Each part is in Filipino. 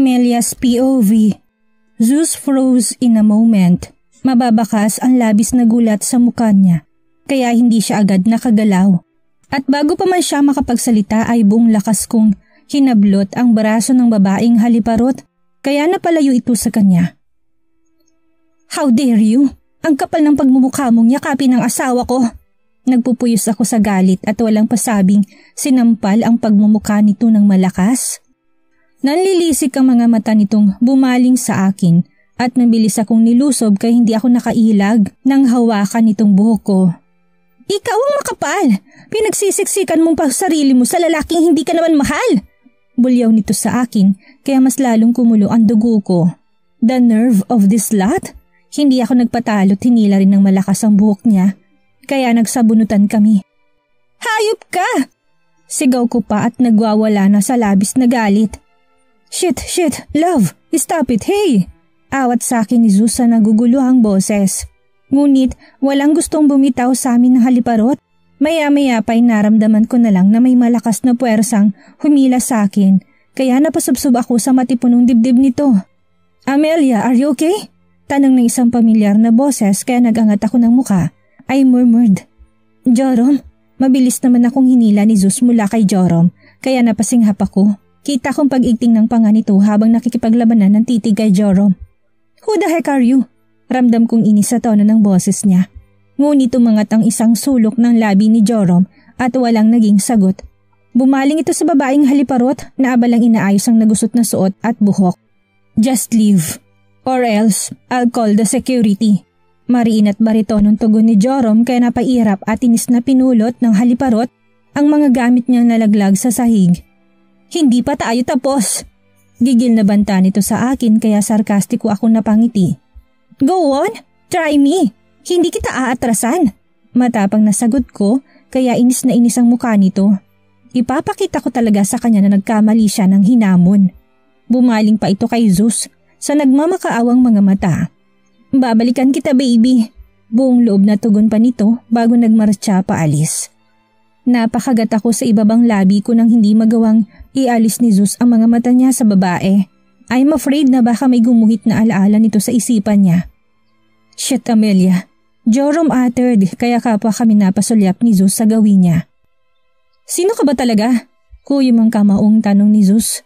Amelia's POV. Zeus froze in a moment. Mababakas ang labis na gulat sa mukha niya, kaya hindi siya agad nakagalaw. At bago pa man siya makapagsalita ay buong lakas kong hinablot ang braso ng babaeng haliparot, kaya napalayo ito sa kanya. How dare you? Ang kapal ng pagmumukha mong yakapin ng asawa ko. Nagpupuyos ako sa galit at walang pasabing sinampal ang pagmumukha nito ng malakas. Nanlilisik ang mga mata nitong bumaling sa akin at mabilis akong nilusob kaya hindi ako nakailag nang hawakan nitong buhok ko. Ikaw ang makapal! Pinagsisiksikan mong pa sarili mo sa lalaking hindi ka naman mahal! Bulyaw nito sa akin kaya mas lalong kumulo ang dugo ko. The nerve of this lot? Hindi ako nagpatalo't hinila rin ng malakas ang buhok niya kaya nagsabunutan kami. Hayop ka! Sigaw ko pa at nagwawala na sa labis na galit. Shit, love, stop it, hey! Awat sa akin ni Zeus sa naguguluhang boses. Ngunit walang gustong bumitaw sa amin ng haliparot. Maya-maya pa'y naramdaman ko na lang na may malakas na puwersang humila sa akin, kaya napasubsob ako sa matipunong dibdib nito. Amelia, are you okay? Tanong ng isang pamilyar na boses kaya nagangat ako ng muka. I murmured. Jorom? Mabilis naman akong hinila ni Zeus mula kay Jorom, kaya napasinghap ako. Kita kong pag-igting ng panga nito habang nakikipaglabanan ng titig kay Jorom. Who the heck are you? Ramdam kong inis sa tono ng boses niya. Ngunit umangat ang isang sulok ng labi ni Jorom at walang naging sagot. Bumaling ito sa babaeng haliparot na abalang inaayos ang nagusot na suot at buhok. Just leave, or else I'll call the security. Mariin at baritonong tugon ni Jorom kaya napairap at inis na pinulot ng haliparot ang mga gamit niyang nalaglag sa sahig. Hindi pa tayo tapos. Gigil na banta nito sa akin kaya sarkastiko akong napangiti. Go on, try me. Hindi kita aatrasan. Matapang na sagot ko kaya inis na inis ang mukha nito. Ipapakita ko talaga sa kanya na nagkamali siya ng hinamon. Bumaling pa ito kay Zeus sa nagmamakaawang mga mata. Babalikan kita baby. Buong loob na tugon pa nito bago nagmarcha paalis. Napakagat ako sa ibabang labi ko nang hindi magawang ialis ni Zeus ang mga mata niya sa babae. I'm afraid na baka may gumuhit na alaala nito sa isipan niya. Shit Amelia, Jorom uttered kaya kapwa kami napasulyap ni Zeus sa gawin niya. Sino ka ba talaga? Kuyom ang kamaong tanong ni Zeus.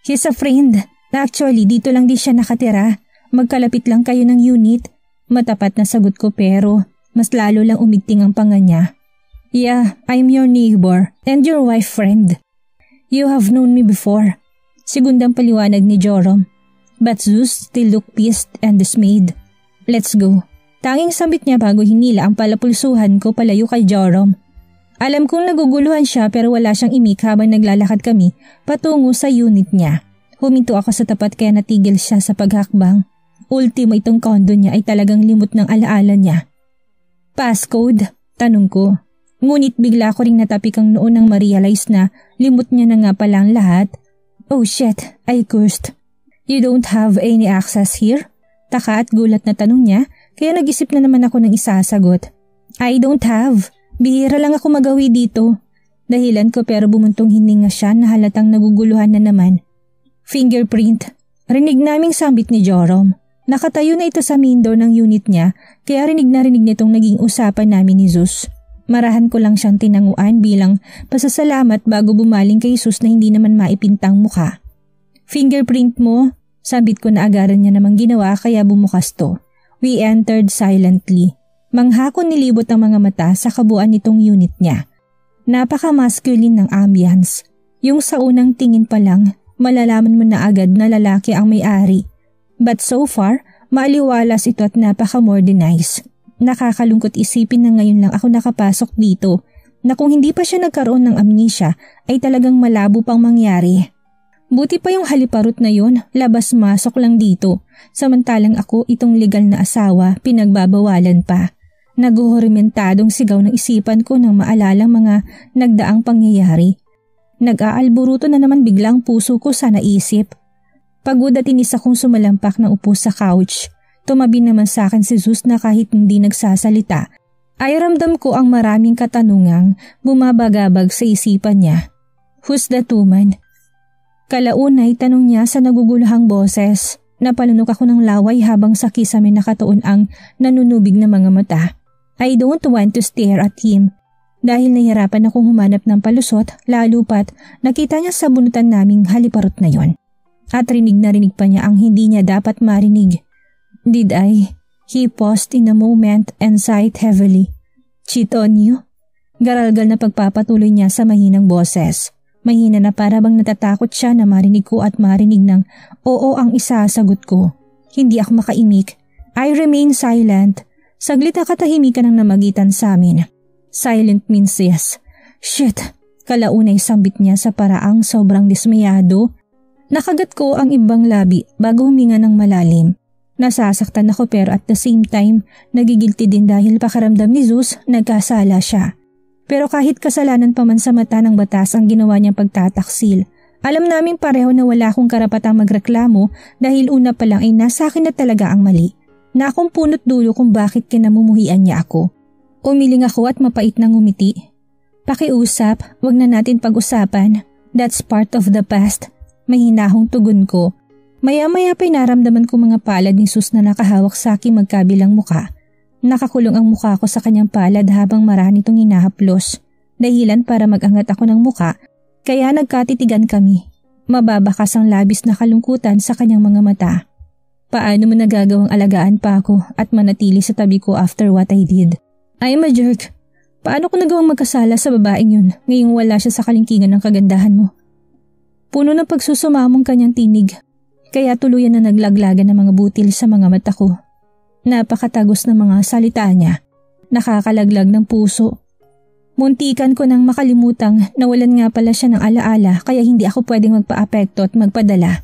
He's a friend. Actually dito lang din siya nakatira. Magkalapit lang kayo ng unit. Matapat na sagot ko pero mas lalo lang umigting ang panga niya. Yeah, I'm your neighbor and your wife friend. You have known me before. Segundang paliwanag ni Jorom. But Zeus still looked pissed and dismayed. Let's go. Tanging sambit niya bago hinila ang palapulsuhan ko palayo kay Jorom. Alam kong naguguluhan siya pero wala siyang imik habang naglalakad kami patungo sa unit niya. Huminto ako sa tapat kaya natigil siya sa paghakbang. Ultimo itong kondo niya ay talagang limot ng alaala niya. Passcode? Tanong ko. Ngunit bigla ko ring natapik ang noon nang ma-realize na limot niya na nga pala ang lahat. Oh shit, I cursed. You don't have any access here? Taka at gulat na tanong niya kaya nag-isip na naman ako ng isasagot. I don't have. Bihira lang ako magawi dito. Dahilan ko pero bumuntong hininga siya na halatang naguguluhan na naman. Fingerprint. Rinig naming sambit ni Jorom. Nakatayo na ito sa main door ng unit niya kaya rinig na rinig nitong naging usapan namin ni Zeus. Marahan ko lang siyang tinanguan bilang pasasalamat bago bumaling kay Zeus na hindi naman maipintang mukha. Fingerprint mo? Sambit ko na agaran niya namang ginawa kaya bumukas to. We entered silently. Manghakon nilibot ang mga mata sa kabuuan nitong unit niya. Napaka-masculine ng ambience. Yung sa unang tingin pa lang, malalaman mo na agad na lalaki ang may-ari. But so far, maaliwalas ito at napaka-modernized. Nakakalungkot isipin na ngayon lang ako nakapasok dito na kung hindi pa siya nagkaroon ng amnesia ay talagang malabo pang mangyari. Buti pa yung haliparot na yun, labas-masok lang dito. Samantalang ako itong legal na asawa, pinagbabawalan pa. Naguhurimentadong sigaw ng isipan ko nang maalala mga nagdaang pangyayari. Nag-aalburuto na naman biglang puso ko sa naisip. Pagod at inis akong sumalampak na upo sa couch. Tumabi naman sa akin si Zeus na kahit hindi nagsasalita, ay ramdam ko ang maraming katanungang bumabagabag sa isipan niya. Who's that woman? Kalaunay tanong niya sa naguguluhang boses. Napalunok ako ng laway habang sa kisame nakatuon ang nanunubig na mga mata. I don't want to stare at him. Dahil nahirapan akong humanap ng palusot, lalo pat nakita niya sa bunutan naming haliparot na yon. At rinig na rinig pa niya ang hindi niya dapat marinig. Did I? He paused in a moment and sighed heavily. Cheat on you? Garalgal na pagpapatuloy niya sa mahinang boses. Mahina na para bang natatakot siya na marinig ko at marinig ng oo ang isasagot ko. Hindi ako makaimik. I remain silent. Saglit na katahimikan ang namagitan sa amin. Silent means yes. Shit! Kalaunay sambit niya sa paraang sobrang dismayado. Nakagat ko ang ibang labi bago huminga ng malalim. Nasasaktan ako pero at the same time, nagigilty din dahil pakaramdam ni Zeus nagkasala siya. Pero kahit kasalanan pa man sa mata ng batas ang ginawa niyang pagtataksil, alam naming pareho na wala akong karapatang magreklamo dahil una pa lang ay nasa akin na talaga ang mali. Na akong punot dulo kung bakit kinamumuhian niya ako. Umiling ako at mapait na ngumiti. Pakiusap, wag na natin pag-usapan. That's part of the past. Mahinahong tugon ko. Maya-maya pa'y naramdaman ko mga palad ni Sus na nakahawak sa aking magkabilang muka. Nakakulong ang mukha ko sa kanyang palad habang marami itong hinahaplos. Dahilan para mag-angat ako ng muka, kaya nagkatitigan kami. Mababakas ang labis na kalungkutan sa kanyang mga mata. Paano mo nagagawang alagaan pa ako at manatili sa tabi ko after what I did? I'm a jerk. Paano ko nagawang magkasala sa babaeng yun ngayong wala siya sa kalingkingan ng kagandahan mo? Puno ng pagsusumamong kanyang tinig, kaya tuluyan na naglaglagan ng mga butil sa mga mata ko. Napakatagos ng mga salita niya. Nakakalaglag ng puso. Muntikan ko nang makalimutang nawalan nga pala siya ng alaala kaya hindi ako pwedeng magpa-apekto at magpadala.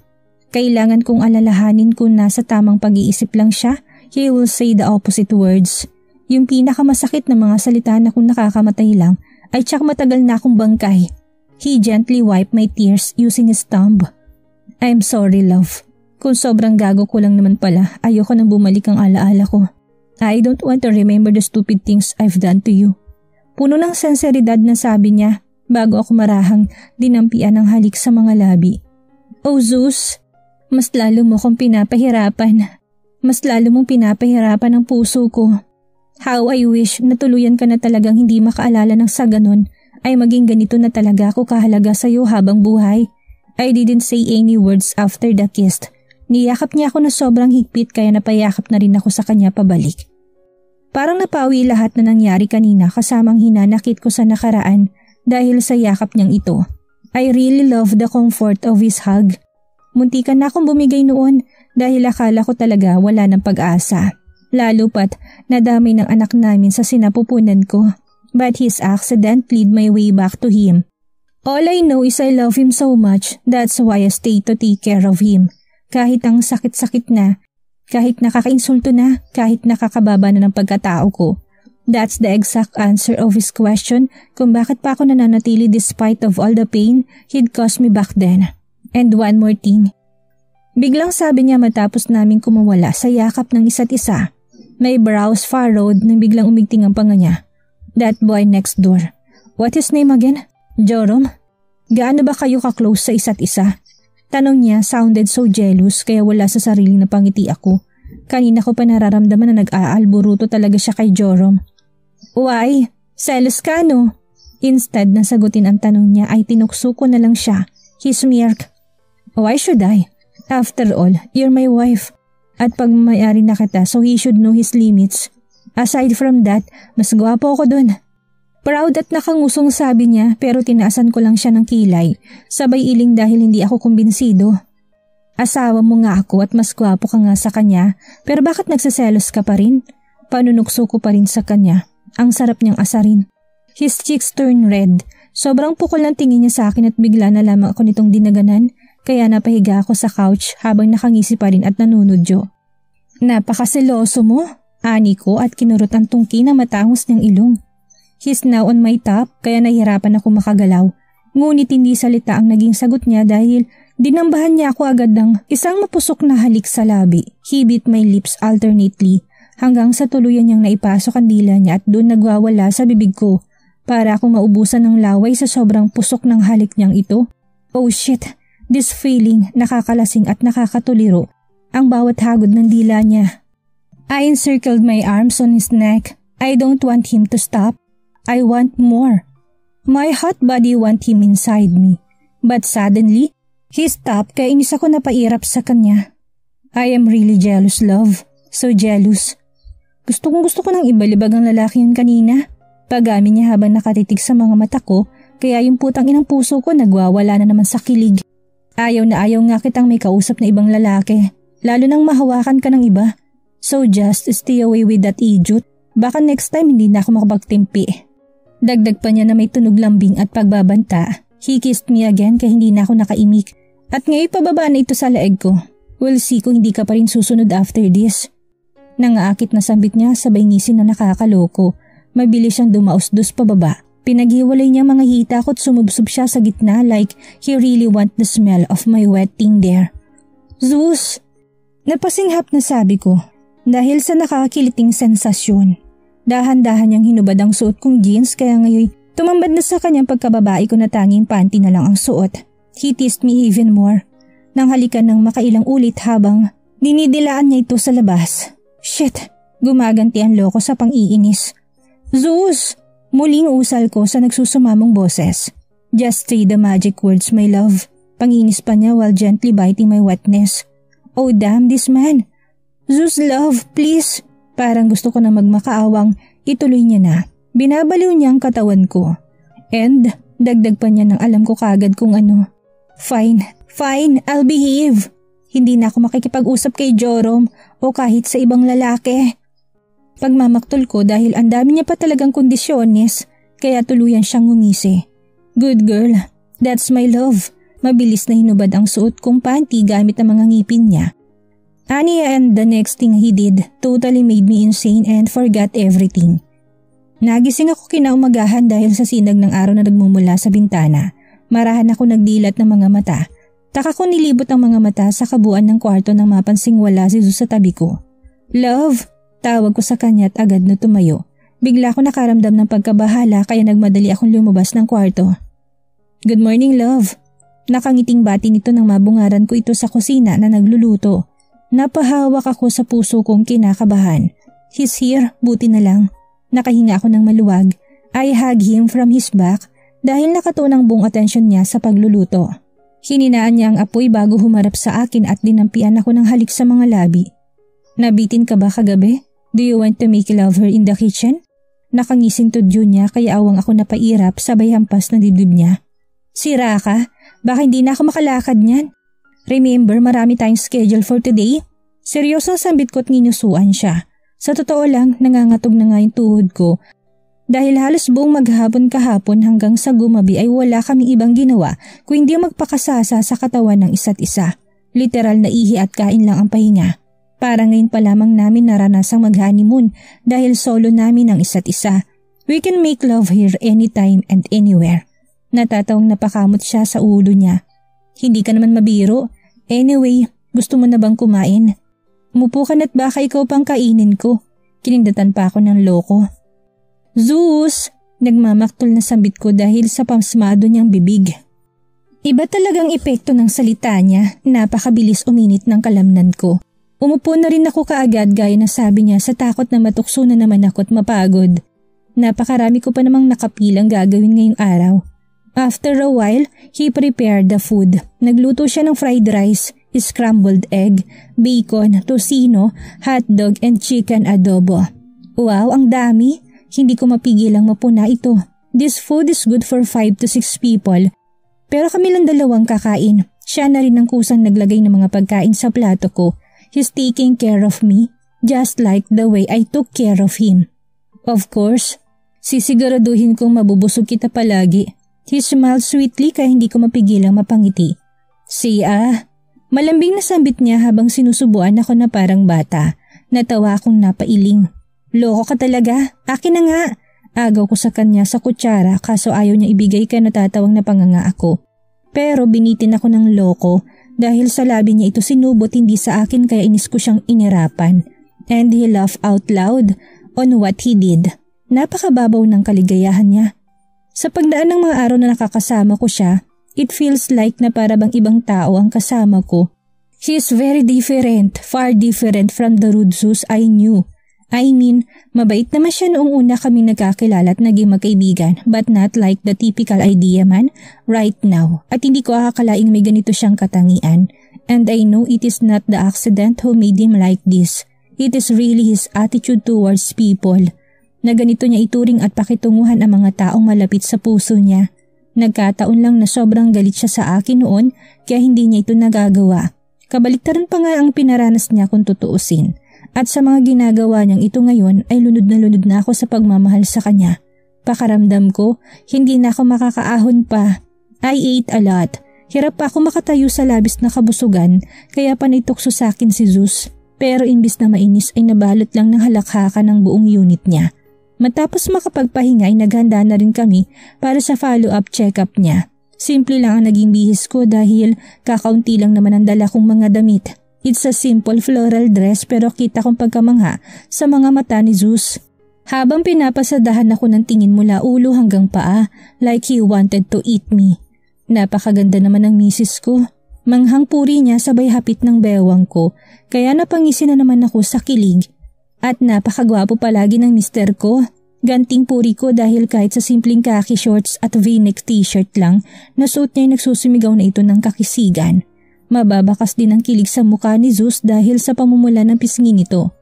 Kailangan kong alalahanin kung nasa tamang pag-iisip lang siya, he will say the opposite words. Yung pinakamasakit na mga salita na kung nakakamatay lang ay tsak matagal na akong bangkay. He gently wiped my tears using his thumb. I'm sorry, love. Kung sobrang gago ko lang naman pala, ayoko nang bumalik ang alaala ko. I don't want to remember the stupid things I've done to you. Puno ng senseridad na sabi niya bago ako marahang dinampian ng halik sa mga labi. Oh Zeus, mas lalo mo kong pinapahirapan. Mas lalo mong pinapahirapan ang puso ko. How I wish na tuluyan ka na talagang hindi makaalala ng sa ganon ay maging ganito na talaga ako kahalaga sa iyo habang buhay. I didn't say any words after the kiss. Niyakap niya ako na sobrang higpit kaya napayakap na rin ako sa kanya pabalik. Parang napawi lahat na nangyari kanina kasamang hinanakit ko sa nakaraan dahil sa yakap niyang ito. I really love the comfort of his hug. Muntikan na akong bumigay noon dahil akala ko talaga wala ng pag-asa. Lalo pat nadamay ng anak namin sa sinapupunan ko. But his accident lead my way back to him. All I know is I love him so much, that's why I stay to take care of him. Kahit ang sakit-sakit na, kahit nakakainsulto na, kahit nakakababa na ng pagkatao ko. That's the exact answer of his question kung bakit pa ako nananatili despite of all the pain he'd caused me back then. And one more thing. Biglang sabi niya matapos naming kumawala sa yakap ng isa't isa. May brows furrowed nang biglang umigting ang panga niya. That boy next door. What his name again? Joram? Gaano ba kayo ka-close sa isa't isa? Tanong niya sounded so jealous kaya wala sa sarili na pangiti ako. Kanina ko pa nararamdaman na nag-aalburuto talaga siya kay Joram. Why? Selos ka no? Instead na sagutin ang tanong niya ay tinukso ko na lang siya. He smirked. Why should I? After all, you're my wife. At pagmamayari na kita so he should know his limits. Aside from that, mas gwapo ako dun. Proud at nakangusong sabi niya pero tinaasan ko lang siya ng kilay. Sabay iling dahil hindi ako kumbinsido. Asawa mo nga ako at mas gwapo ka nga sa kanya pero bakit nagsiselos ka pa rin? Panunukso ko pa rin sa kanya. Ang sarap niyang asarin. His cheeks turned red. Sobrang pukol ng tingin niya sa akin at bigla na lamang ako nitong dinaganan kaya napahiga ako sa couch habang nakangisi pa rin at nanunodyo. Napakaseloso mo, ani ko at kinurot ang tungki na matangos niyang ilong. He's now on my top kaya nahihirapan ako makagalaw. Ngunit hindi salita ang naging sagot niya dahil dinambahan niya ako agad ng isang mapusok na halik sa labi. He bit my lips alternately hanggang sa tuluyan niyang naipasok ang dila niya at doon nagwawala sa bibig ko para akong maubusan ng laway sa sobrang pusok ng halik niyang ito. Oh shit! This feeling nakakalasing at nakakatuliro ang bawat hagod ng dila niya. I encircled my arms on his neck. I don't want him to stop. I want more. My hot body want him inside me. But suddenly, he stopped kaya inis ako napairap sa kanya. I am really jealous, love. So jealous. Gusto ko nang ibalibag ang lalaki yun kanina. Pag-amin niya habang nakatitig sa mga mata ko, kaya yung putang inang puso ko nagwawala na naman sa kilig. Ayaw na ayaw nga kitang may kausap na ibang lalaki, lalo nang mahawakan ka ng iba. So just stay away with that idiot. Baka next time hindi na ako makapagtimpi. Dagdag pa niya na may tunog lambing at pagbabanta. He kissed me again kaya hindi na ako nakaimik. At ngayon pababa na ito sa laeg ko. We'll see kung hindi ka pa rin susunod after this. Nangaakit na sambit niya sabay ngisin na nakakaloko. Mabilis siyang dumausdos pababa. Pinaghiwalay niya mga hita ko at sumubsob siya sa gitna like he really want the smell of my wet thing there. Zeus! Napasinghap na sabi ko dahil sa nakakakiliting sensasyon. Dahan-dahan niyang hinubad ang suot kong jeans kaya ngayon tumambad na sa kanyang pagkababae ko na tanging panty na lang ang suot. He teased me even more. Nang halikan ng makailang ulit habang dinidilaan niya ito sa labas. Shit! Gumaganti ang loko sa pang-iinis. Zeus! Muling usal ko sa nagsusumamong boses. Just say the magic words, my love. Panginis pa niya while gently biting my wetness. Oh damn this man. Zeus love, please. Parang gusto ko na magmakaawang ituloy niya na. Binabaliw niya ang katawan ko. And dagdag pa niya ng alam ko kagad kung ano. Fine, I'll behave. Hindi na ako makikipag-usap kay Jorom o kahit sa ibang lalaki. Pagmamaktol ko dahil ang dami niya pa talagang kondisyones kaya tuluyan siyang ngumisi. Good girl, that's my love. Mabilis na hinubad ang suot kong panty gamit ang mga ngipin niya. And the next thing he did totally made me insane and forgot everything. Nagising ako kinaumagahan dahil sa sinag ng araw na nagmumula sa bintana. Marahan ako nagdilat ng mga mata. Taka ko nilibot ang mga mata sa kabuuan ng kwarto nang mapansing wala si Zeus sa tabi ko. Love! Tawag ko sa kanya at agad na tumayo. Bigla ko nakaramdam ng pagkabahala kaya nagmadali akong lumabas ng kwarto. Good morning, love. Nakangiting bati nito nang mabungaran ko ito sa kusina na nagluluto. Napahawak ako sa puso kong kinakabahan. He's here, buti na lang. Nakahinga ako ng maluwag. I hug him from his back dahil nakatunang buong atensyon niya sa pagluluto. Hininaan niya ang apoy bago humarap sa akin at dinampian ako ng halik sa mga labi. Nabitin ka ba kagabi? Do you want to make love her in the kitchen? Nakangising tudyo niya kaya awang ako napairap sabay hampas na dibdib niya. Sira ka? Baka hindi na ako makalakad niyan. Remember, marami tayong schedule for today. Seryosong sambit ko at nginusuan siya. Sa totoo lang, nangangatog na nga yung tuhod ko. Dahil halos buong maghapon kahapon hanggang sa gumabi ay wala kaming ibang ginawa kung hindi magpakasasa sa katawan ng isa't isa. Literal na ihi at kain lang ang pahinga. Para ngayon pa lamang namin naranasang mag-honeymoon dahil solo namin ang isa't isa. We can make love here anytime and anywhere. Natatawang napakamot siya sa ulo niya. Hindi ka naman mabiro. Anyway, gusto mo na bang kumain? Umupo ka na't baka ikaw pang kainin ko. Kinindatan pa ako ng loko. Zeus! Nagmamaktol na sambit ko dahil sa pamsmado niyang bibig. Iba talagang epekto ng salita niya. Napakabilis uminit ng kalamnan ko. Umupo na rin ako kaagad gaya na sabi niya sa takot na matukso na naman ako at mapagod. Napakarami ko pa namang nakapilang gagawin ngayong araw. After a while, he prepared the food. Nagluto siya ng fried rice, scrambled egg, bacon, tocino, hotdog and chicken adobo. Wow, ang dami! Hindi ko mapigilang mapuna ito. This food is good for 5 to 6 people. Pero kami lang dalawang kakain. Siya na rin ang kusang naglagay ng mga pagkain sa plato ko. He's taking care of me, just like the way I took care of him. Of course, sisiguraduhin kong mabubusog kita palagi. He smiled sweetly kaya hindi ko mapigilang mapangiti. Malambing na sambit niya habang sinusubuan ako na parang bata. Natawa akong napailing. Loko ka talaga, akin na nga. Agaw ko sa kanya sa kutsara kaso ayaw niya ibigay kaya natatawang napanganga ako. Pero binitin ako ng loko. Dahil sa labi niya ito sinubot hindi sa akin kaya inis ko siyang inirapan. And he laughed out loud on what he did. Napakababaw ng kaligayahan niya. Sa pagdaan ng mga araw na nakakasama ko siya, It feels like na para bang ibang tao ang kasama ko. She is very different, far different from the rude Zeus I knew. I mean, mabait naman siya noong una kami nagkakilala at naging magkaibigan, but not like the typical idea man right now. At hindi ko akakalaing may ganito siyang katangian. And I know it is not the accident who made him like this. It is really his attitude towards people. Na ganito niya ituring at pakitunguhan ang mga taong malapit sa puso niya. Nagkataon lang na sobrang galit siya sa akin noon kaya hindi niya ito nagagawa. Kabaliktaran pa nga ang pinaranas niya kung tutuusin. At sa mga ginagawa niyang ito ngayon ay lunod na ako sa pagmamahal sa kanya. Pakaramdam ko, hindi na ako makakaahon pa. I ate a lot. Hirap pa ako makatayo sa labis na kabusugan kaya panitokso sa akin si Zeus. Pero imbis na mainis ay nabalot lang ng halakhakan ng buong unit niya. Matapos makapagpahinga ay naghanda na rin kami para sa follow-up check-up niya. Simple lang ang naging bihis ko dahil kakaunti lang naman ang dala kong mga damit. It's a simple floral dress pero kita kong pagkamangha sa mga mata ni Zeus. Habang pinapasadahan ako ng tingin mula ulo hanggang paa like he wanted to eat me. Napakaganda naman ng misis ko. Manghang puri niya sabay hapit ng bewang ko kaya napangisi na naman ako sa kilig. At napakagwapo palagi ng mister ko. Ganting puri ko dahil kahit sa simpleng khaki shorts at v-neck t-shirt lang, nasuot niya ay nagsusumigaw na ito ng kakisigan. Mababakas din ang kilig sa mukha ni Zeus dahil sa pamumula ng pisngi nito.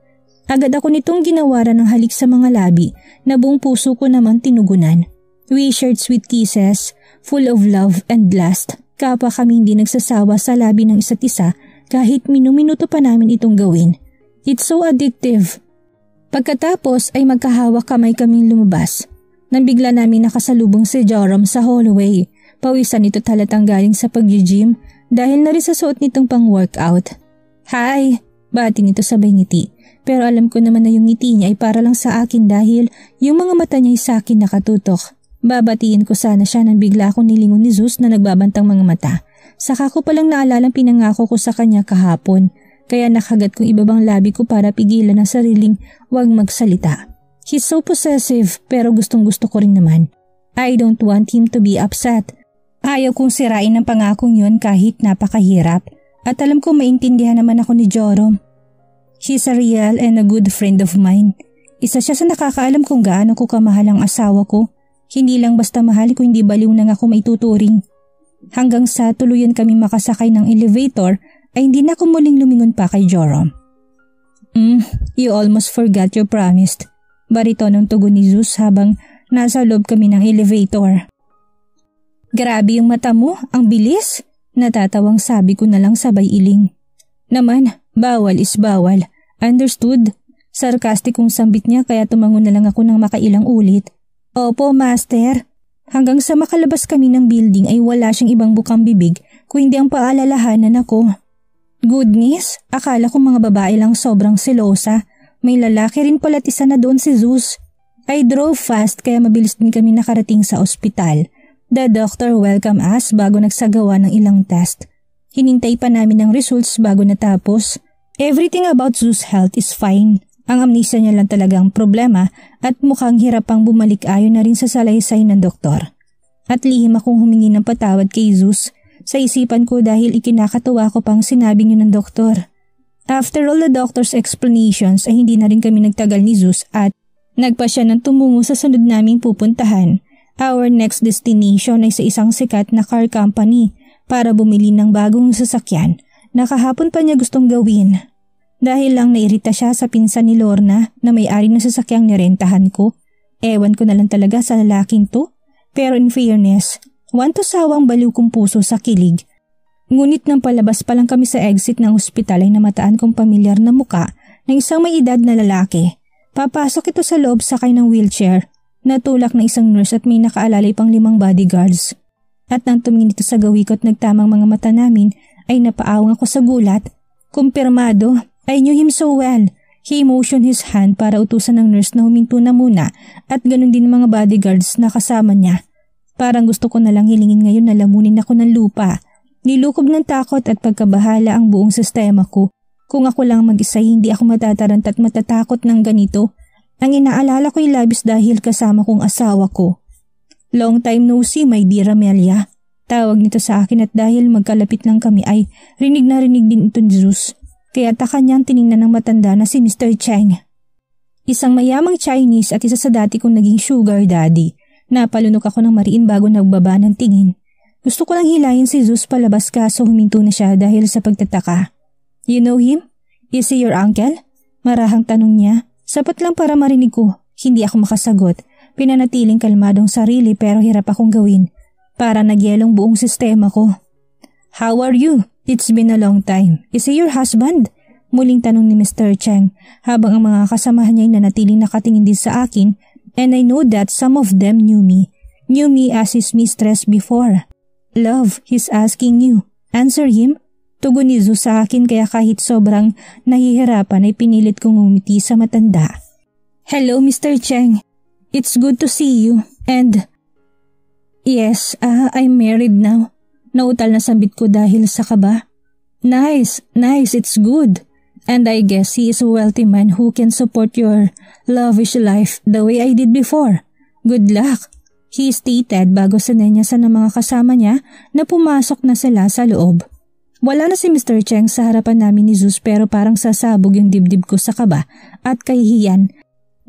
Agad ako nitong ginawaran ng halik sa mga labi na buong puso ko naman tinugunan. We shared sweet kisses, full of love and lust. Kapwa kami hindi nagsasawa sa labi ng isa't isa kahit minuminuto pa namin itong gawin. It's so addictive. Pagkatapos ay magkahawak kamay kaming lumabas. Nang bigla namin nakasalubong si Joram sa hallway. Pawisan ito talatang galing sa pag-gym dahil na rin sa suot nitong pang-workout. Hi! Bati nito sabay ngiti. Pero alam ko naman na yung ngiti niya ay para lang sa akin dahil yung mga mata niya ay sa akin nakatutok. Babatiin ko sana siya nang bigla akong nilingon ni Zeus na nagbabantang mga mata. Saka ko palang naalalang pinangako ko sa kanya kahapon. Kaya nakagat kong ibabang labi ko para pigilan ang sariling wag magsalita. He's so possessive pero gustong gusto ko rin naman. I don't want him to be upset. Ayaw kong sirain ang pangakong yun kahit napakahirap. At alam ko maintindihan naman ako ni Joram. She's a real and a good friend of mine. Isa siya sa nakakaalam kung gaano ko kamahal ang asawa ko. Hindi lang basta mahal kung hindi baliw na ako maituturing. Hanggang sa tuluyan kami makasakay ng elevator ay hindi na ako muling lumingon pa kay Joram. You almost forgot your promise. Barito ng tugon ni Zeus habang nasa loob kami ng elevator. Grabe yung mata mo, ang bilis. Natatawang sabi ko na lang sabay iling. Naman, bawal is bawal. Understood? Sarcastic kong sambit niya kaya tumango na lang ako ng makailang ulit. Opo, master. Hanggang sa makalabas kami ng building ay wala siyang ibang bukang bibig kung hindi ang paalalahanan ako. Goodness, akala ko mga babae lang sobrang selosa. May lalaki rin pala't isa na doon si Zeus. I drove fast kaya mabilis din kami nakarating sa ospital. The doctor welcomed us bago nagsagawa ng ilang test. Hinintay pa namin ang results bago natapos. Everything about Zeus' health is fine. Ang amnesia niya lang talaga ang problema at mukhang hirap pang bumalik ayon na rin sa salaysay ng doktor. At lihim akong humingi ng patawad kay Zeus sa isipan ko dahil ikinakatuwa ko pang sinabi niyo ng doktor. After all the doctor's explanations ay hindi na rin kami nagtagal ni Zeus at nagpa siya ng tumungo sa sunod naming pupuntahan. Our next destination ay sa isang sikat na car company para bumili ng bagong sasakyan na kahapon pa niya gustong gawin. Dahil lang nairita siya sa pinsan ni Lorna na may-ari ng sasakyang nirentahan ko. Ewan ko na lang talaga sa lalaking to. Pero in fairness, wanto sawang baliw kong puso sa kilig. Ngunit nang palabas pa lang kami sa exit ng ospital ay namataan kong pamilyar na muka ng isang may edad na lalaki. Papasok ito sa loob sakay ng wheelchair. Natulak na isang nurse at may nakaalalay pang 5 bodyguards. At nang tumingin ito sa gawi ko at nagtamang mga mata namin ay napaawang ako sa gulat. Kumpirmado, I knew him so well. He motioned his hand para utusan ng nurse na huminto na muna at ganun din mga bodyguards na kasama niya. Parang gusto ko na lang hilingin ngayon na lamunin ako ng lupa. Nilukob ng takot at pagkabahala ang buong sistema ko. Kung ako lang mag-isa hindi ako matataranta at matatakot ng ganito. Ang inaalala ko'y labis dahil kasama kong asawa ko. Long time no see, my dear Amelia. Tawag nito sa akin at dahil magkalapit lang kami ay rinig na rinig din ito ni Zeus. Kaya kanyang tiningnan ng matanda na si Mr. Cheng. Isang mayamang Chinese at isa sa dati kong naging sugar daddy. Napalunok ako ng mariin bago nagbaba ng tingin. Gusto ko lang hilayin si Zeus palabas kaso huminto na siya dahil sa pagtataka. You know him? Is he your uncle? Marahang tanong niya. Sapat lang para marinig ko. Hindi ako makasagot. Pinanatiling kalmadong sarili pero hirap akong gawin. Para nagyelong buong sistema ko. How are you? It's been a long time. Is he your husband? Muling tanong ni Mr. Cheng habang ang mga kasamahan niya ay nanatiling nakatingin din sa akin and I know that some of them knew me as his mistress before. Love, he's asking you. Answer him. Tugon ni Zeus sa akin kaya kahit sobrang nahihirapan ay pinilit kong ngumiti sa matanda. Hello Mr. Cheng. It's good to see you and... Yes, I'm married now. Nautal na sambit ko dahil sa kaba. Nice, it's good. And I guess he is a wealthy man who can support your lavish life the way I did before. Good luck, he stated bago sinenyasan ng mga kasama niya na pumasok na sila sa loob. Wala na si Mr. Cheng sa harapan namin ni Zeus pero parang sasabog yung dibdib ko sa kaba at kahihiyan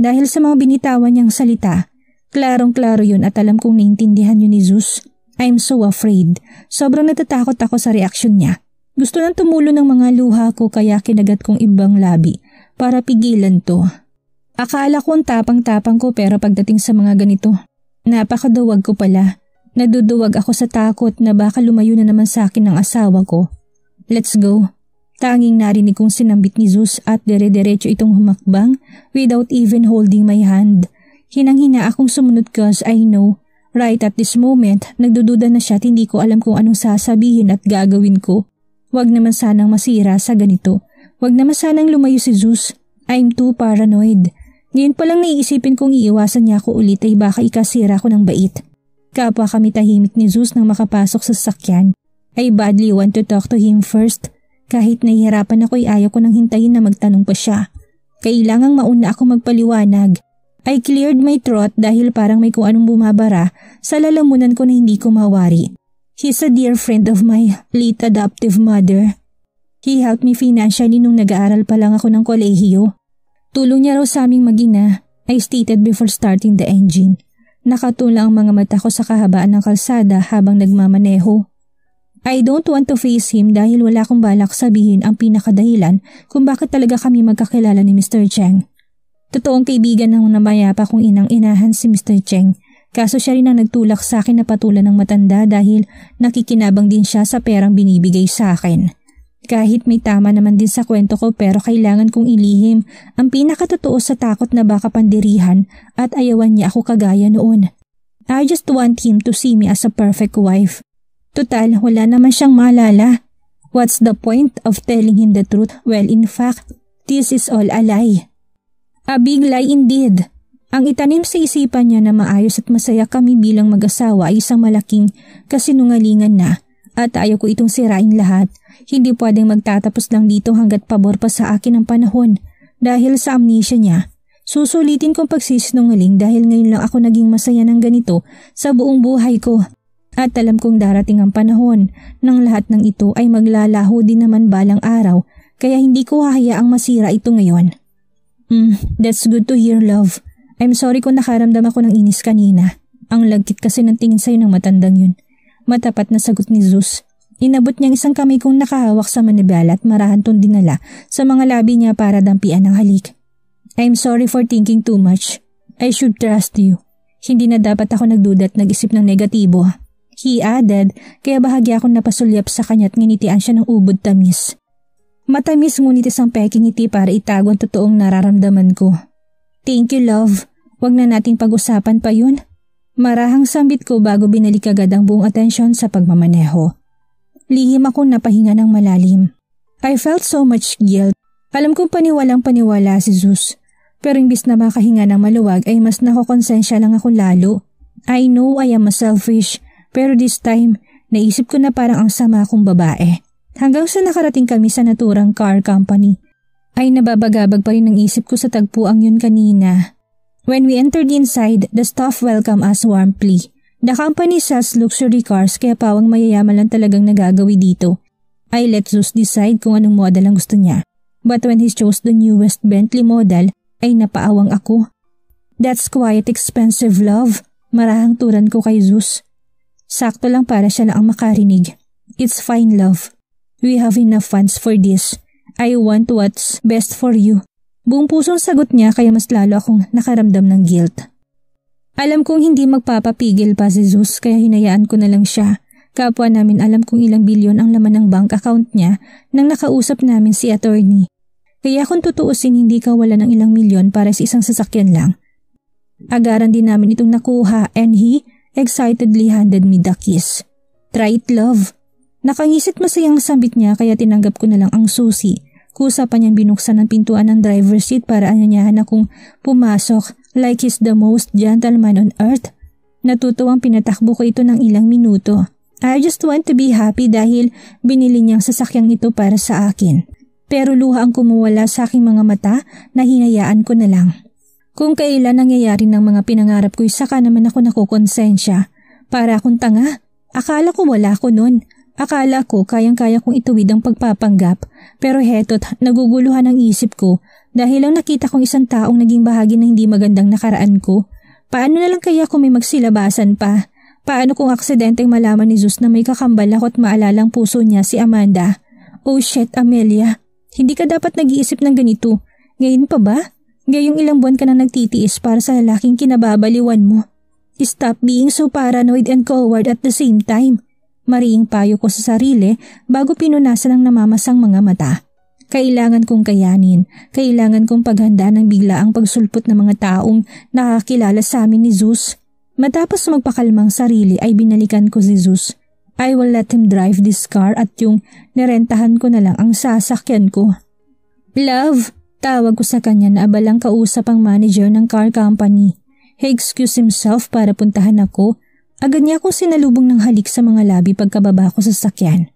dahil sa mga binitawan niyang salita. Klarong-klaro yun at alam kong naintindihan yun ni Zeus. I'm so afraid. Sobrang natatakot ako sa reaksyon niya. Gusto nang tumulo ng mga luha ko kaya kinagat kong ibang labi para pigilan to. Akala ko ang tapang-tapang ko pero pagdating sa mga ganito, napakaduwag ko pala. Naduduwag ako sa takot na baka lumayo na naman sa akin ng asawa ko. Let's go. Tanging narinig kong sinambit ni Zeus at dire-diretso itong humakbang without even holding my hand. Hinang-hina akong sumunod cause I know, right at this moment, nagdududa na siya at hindi ko alam kung anong sasabihin at gagawin ko. Wag naman sanang masira sa ganito. Wag naman sanang lumayo si Zeus. I'm too paranoid. Ngayon palang naiisipin kong iiwasan niya ako ulit ay baka ikasira ko ng bait. Kapwa kami tahimik ni Zeus nang makapasok sa sasakyan. I badly want to talk to him first. Kahit nahihirapan ako ay ayaw ko nang hintayin na magtanong pa siya. Kailangang mauna ako magpaliwanag. I cleared my throat dahil parang may kung anong bumabara sa lalamunan ko na hindi ko mawari. He's a dear friend of my late adoptive mother. He helped me financially nung nag-aaral pa lang ako ng kolehiyo. Tulong niya raw sa aming mag-ina, I stated before starting the engine. Nakatula ang mga mata ko sa kahabaan ng kalsada habang nagmamaneho. I don't want to face him dahil wala akong balak sabihin ang pinakadahilan kung bakit talaga kami magkakilala ni Mr. Cheng. Totoong kaibigan ng namayapa kong inang-inahan si Mr. Cheng. Kaso siya rin ang nagtulak sa akin na patulan ng matanda dahil nakikinabang din siya sa perang binibigay sa akin. Kahit may tama naman din sa kwento ko pero kailangan kong ilihim ang pinakatotoo sa takot na baka pandirihan at ayawan niya ako kagaya noon. I just want him to see me as a perfect wife. Total, wala naman siyang maalala. What's the point of telling him the truth? Well, in fact, this is all a lie. A big lie indeed. Ang itanim sa isipan niya na maayos at masaya kami bilang mag-asawa ay isang malaking kasinungalingan na at ayaw ko itong sirain lahat. Hindi pwedeng magtatapos lang dito hanggat pabor pa sa akin ang panahon dahil sa amnesia niya. Susulitin kong pagsisinungaling dahil ngayon lang ako naging masaya ng ganito sa buong buhay ko. At alam kong darating ang panahon nang lahat ng ito ay maglalaho din naman balang araw kaya hindi ko hahayaang masira ito ngayon. That's good to hear, love. I'm sorry kung nakaramdam ako ng inis kanina. Ang lagkit kasi ng tingin sa'yo ng matandang yun. Matapat na sagot ni Zeus. Inabot niyang isang kamay kong nakahawak sa manibela at marahan tong dinala sa mga labi niya para dampian ng halik. I'm sorry for thinking too much. I should trust you. Hindi na dapat ako nagduda at nag-isip ng negatibo. He added, kaya bahagya akong napasulyap sa kanya at nginitian siya ng ubod tamis. Matamis ngunit isang peking ngiti para itago ang totoong nararamdaman ko. Thank you, love. Wag na nating pag-usapan pa yun. Marahang sambit ko bago binalik agad ang buong atensyon sa pagmamaneho. Lihim akong napahinga ng malalim. I felt so much guilt. Alam kong paniwalang paniwala si Zeus. Pero imbis na makahinga ng maluwag ay mas nakokonsensya lang ako lalo. I know I am a selfish, pero this time, naisip ko na parang ang sama akong babae. Hanggang sa nakarating kami sa naturang car company, ay nababagabag pa rin ang isip ko sa tagpuang yun kanina. When we entered inside, the staff welcomed us warmly. The company sells luxury cars kaya pawang mayayaman lang talagang nagagawi dito. I let Zeus decide kung anong model ang gusto niya. But when he chose the newest Bentley model, ay napaawang ako. That's quite expensive, love. Marahang turan ko kay Zeus. Sakto lang para siya lang ang makarinig. It's fine, love. We have enough funds for this. I want what's best for you. Buong pusong sagot niya kaya mas lalo akong nakaramdam ng guilt. Alam kong hindi magpapapigil pa si Zeus kaya hinayaan ko na lang siya. Kapwa namin alam kung ilang bilyon ang laman ng bank account niya nang nakausap namin si attorney. Kaya kung tutuusin hindi ka wala ng ilang milyon para sa isang sasakyan lang. Agaran din namin itong nakuha and he excitedly handed me the keys. Try it, love. Nakangisit masayang sambit niya kaya tinanggap ko na lang ang susi. Kusa pa niyang binuksan ang pintuan ng driver's seat para anyayahan akong pumasok like he's the most gentleman on earth. Natutuwang pinatakbo ko ito ng ilang minuto. I just want to be happy dahil binili niyang sasakyang ito para sa akin. Pero luha ang kumuwala sa aking mga mata na hinayaan ko na lang. Kung kailan nangyayari ng mga pinangarap ko'y saka naman ako nakukonsensya. Para akong tanga. Akala ko wala ko nun. Akala ko kayang-kaya kong ituwid ang pagpapanggap. Pero heto't naguguluhan ang isip ko dahil lang nakita kong isang taong naging bahagi na hindi magandang nakaraan ko. Paano na lang kaya kung may magsilabasan pa? Paano kung aksidenteng malaman ni Zeus na may kakambal ako at maalalang puso niya si Amanda? Oh shit, Amelia. Hindi ka dapat nag-iisip ng ganito. Ngayon pa ba? Ngayong ilang buwan ka na nagtitiis para sa lalaking kinababaliwan mo. Stop being so paranoid and coward at the same time. Mariing payo ko sa sarili bago pinunasan ng namamasang mga mata. Kailangan kong kayanin. Kailangan kong paghanda ng biglaang pagsulpot ng mga taong nakakilala sa amin ni Zeus. Matapos magpakalmang sarili ay binalikan ko si Zeus. I will let him drive this car at yung nirentahan ko na lang ang sasakyan ko. Love, tawag ko sa kanya na abalang kausap ang manager ng car company. He excused himself para puntahan ako. Agad niya akong sinalubong ng halik sa mga labi pagkababa ko sa sasakyan.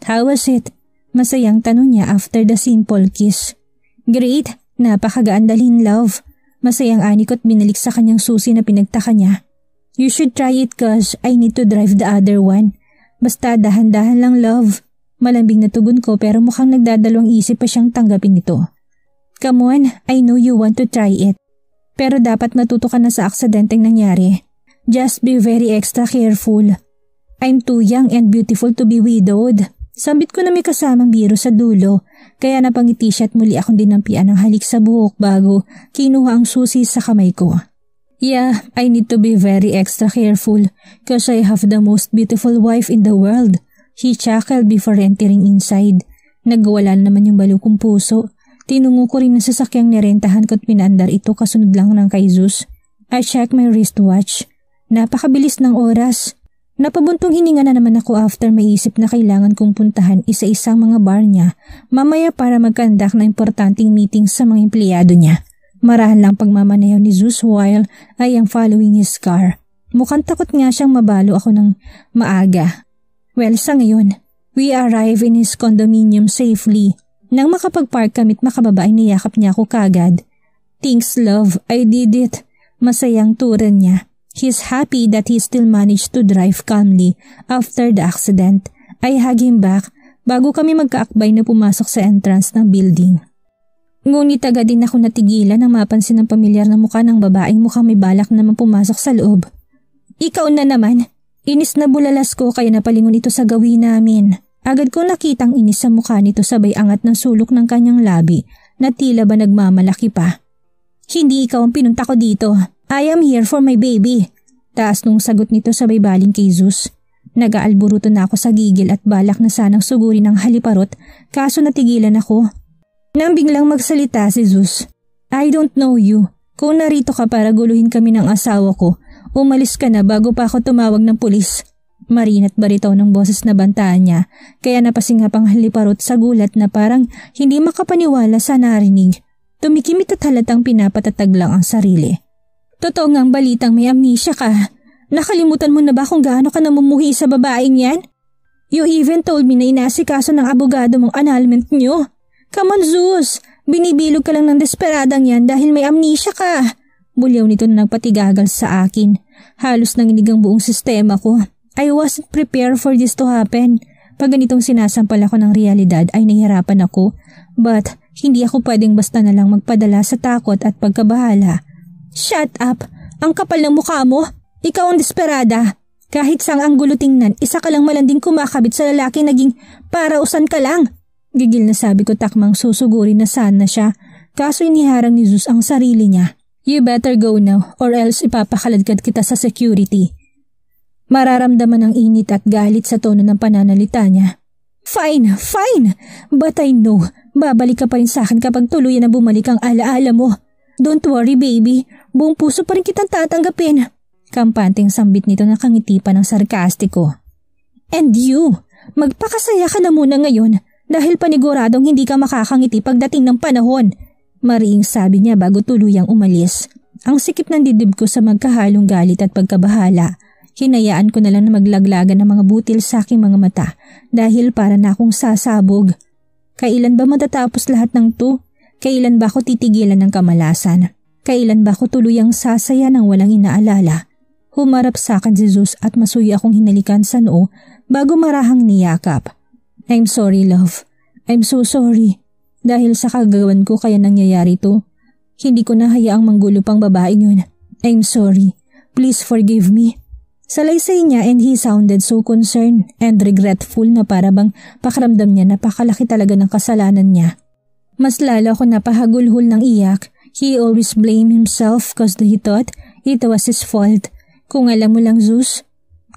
How was it? Masayang tanong niya after the simple kiss. Great, napakagaan dalhin, love. Masayang anikot binalik sa kanyang susi na pinagtaka niya. You should try it cause I need to drive the other one. Basta dahan-dahan lang, love. Malambing na tugon ko pero mukhang nagdadalawang isip pa siyang tanggapin ito. Come on, I know you want to try it. Pero dapat matuto ka na sa aksidenteng nangyari. Just be very extra careful. I'm too young and beautiful to be widowed. Sambit ko na may kasamang biro sa dulo, kaya napangiti siya at muli akong dinampian ng halik sa buhok bago kinuha ang susi sa kamay ko. Yeah, I need to be very extra careful cause I have the most beautiful wife in the world. He chuckled before entering inside. Nagwala naman yung baliw kong puso. Tinungo ko rin ang sasakyang nirentahan ko at pinaandar ito kasunod lang ng kay Zeus. I checked my wristwatch. Napakabilis ng oras. Napabuntong hininga na naman ako after maisip na kailangan kong puntahan isa-isang mga bar niya mamaya para mag-conduct na importanteng meeting sa mga empleyado niya. Marahan lang pagmamaneho ni Zeus while I am following his car. Mukhang takot nga siyang mabalo ako ng maaga. Well, sa ngayon, we arrive in his condominium safely. Nang makapag-park kami't makababa ay niyakap niya ako kagad. Thanks, love, I did it. Masayang turan niya. He's happy that he still managed to drive calmly after the accident. I hug him back bago kami magkaakbay na pumasok sa entrance ng building. Ngunit agad din ako natigilan nang mapansin ang pamilyar na mukha ng babaeng mukhang may balak naman pumasok sa loob. Ikaw na naman. Inis na bulalas ko kaya napalingon ito sa gawin namin. Agad ko nakitang inis sa mukha nito sabay angat ng sulok ng kanyang labi na tila ba nagmamalaki pa. Hindi ikaw ang pinunta ko dito. I am here for my baby. Taas nung sagot nito sabay baling kay Zeus. Nag-aalburuto na ako sa gigil at balak na sanang sugurin ng haliparot kaso natigilan ako. Nang biglang magsalita si Zeus. I don't know you. Kung narito ka para guluhin kami ng asawa ko, umalis ka na bago pa ako tumawag ng pulis. Marinat baritaw ng boses na bantaan niya, kaya napasingap ang haliparot sa gulat na parang hindi makapaniwala sa narinig. Tumikimit at halatang pinapatatag lang ang sarili. Totoo ngang balitang may amnesia ka. Nakalimutan mo na ba kung gaano ka namumuhi sa babaeng yan? You even told me na inasikaso ng abogado mong annulment niyo. Come on, Zeus! Binibilog ka lang ng desperadang yan dahil may amnesia ka. Bulyaw nito na nagpatigagal sa akin. Halos nanginig ang buong sistema ko. I wasn't prepared for this to happen. Pag ganitong sinasampal ako ng realidad ay nahihirapan ako. But hindi ako pwedeng basta na lang magpadala sa takot at pagkabahala. Shut up! Ang kapal ng mukha mo! Ikaw ang desperada! Kahit sang anggulo tingnan, isa ka lang malanding kumakabit sa lalaki naging parausan ka lang. Gigil na sabi ko takmang susugurin na sana siya, kaso iniharang ni Zeus ang sarili niya. You better go now or else ipapakaladkad kita sa security. Mararamdaman ang init at galit sa tono ng pananalita niya. Fine, fine! But I know, babalik ka pa rin sa akin kapag tuluyan na bumalik ang alaala mo. Don't worry baby, buong puso pa rin kitang tatanggapin. Kampanteng sambit nito na kangiti pa ng sarkastiko. And you, magpakasaya ka na muna ngayon dahil paniguradong hindi ka makakangiti pagdating ng panahon. Mariing sabi niya bago tuluyang umalis. Ang sikip ng dibdib ko sa magkahalong galit at pagkabahala. Hinayaan ko na lang na maglaglagan ng mga butil sa aking mga mata dahil para na akong sasabog. Kailan ba matatapos lahat ng to? Kailan ba ako titigilan ng kamalasan? Kailan ba ako tuluyang sasaya ng walang inaalala? Humarap sa akin si Zeus at masuyo akong hinalikan sa noo bago marahang niyakap. I'm sorry love. I'm so sorry. Dahil sa kagawan ko kaya nangyayari to. Hindi ko nahayaang manggulo pang babaeng yun. I'm sorry. Please forgive me. Salaysay niya and he sounded so concerned and regretful na para bang pakiramdam niya napakalaki talaga ng kasalanan niya. Mas lalo ako napahagulhol ng iyak. He always blamed himself cause he thought it was his fault. Kung alam mo lang Zeus.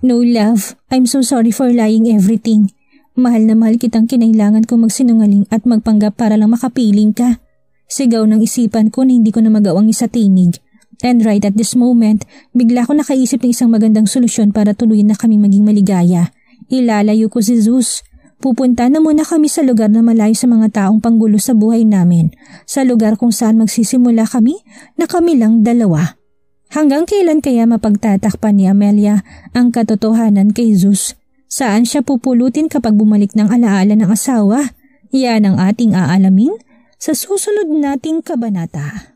No love, I'm so sorry for lying everything. Mahal na mahal kitang kinailangan kong magsinungaling at magpanggap para lang makapiling ka. Sigaw ng isipan ko na hindi ko na magawang isatinig. And right at this moment, bigla ko nakaisip ng isang magandang solusyon para tuluyan na kami maging maligaya. Ilalayo ko si Zeus. Pupunta na muna kami sa lugar na malayo sa mga taong panggulo sa buhay namin. Sa lugar kung saan magsisimula kami na kami lang dalawa. Hanggang kailan kaya mapagtatakpan ni Amelia ang katotohanan kay Zeus? Saan siya pupulutin kapag bumalik ng alaala ng asawa? Yan ang ating aalamin sa susunod nating kabanata.